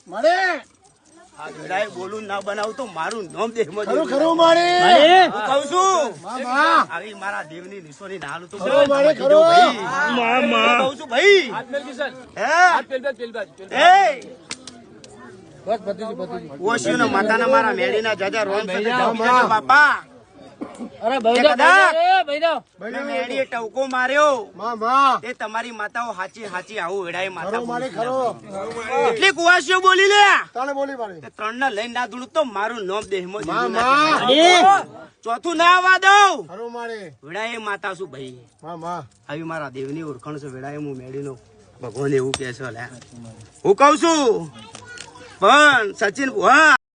મારે આ વેળાએ બોલું ના બનાવું તો મારું નામ દેહમાં ખરું ખરું મારે હું કહું છું આવી મારા દેવની નિશોની નાલું તો મારે ખરું કહું છું ભાઈ બસ બધી ઓશિયો ના માતાના મારા મેળીના જાજા રોમ બાપા અરે ભાઈ મેળીએ ટવકો માર્યો માં એ તમારી માતાઓ હાચી આવું વેડાય માતા મારે ખરો એટલી કુવાસીઓ બોલી લે તાણે બોલી મારે ત્રણ ના લઈને ના દૂડું તો મારું નામ દેહમાં માં ચોથું ના આવવા દઉં ખરું મારે વેડાય માતા શું ભાઈ માં આવી મારા દેવની ઓળખાણ છે વેડાય હું મેળીનો ભગવાન એવું કે છે હું કઉ છું પણ સચિન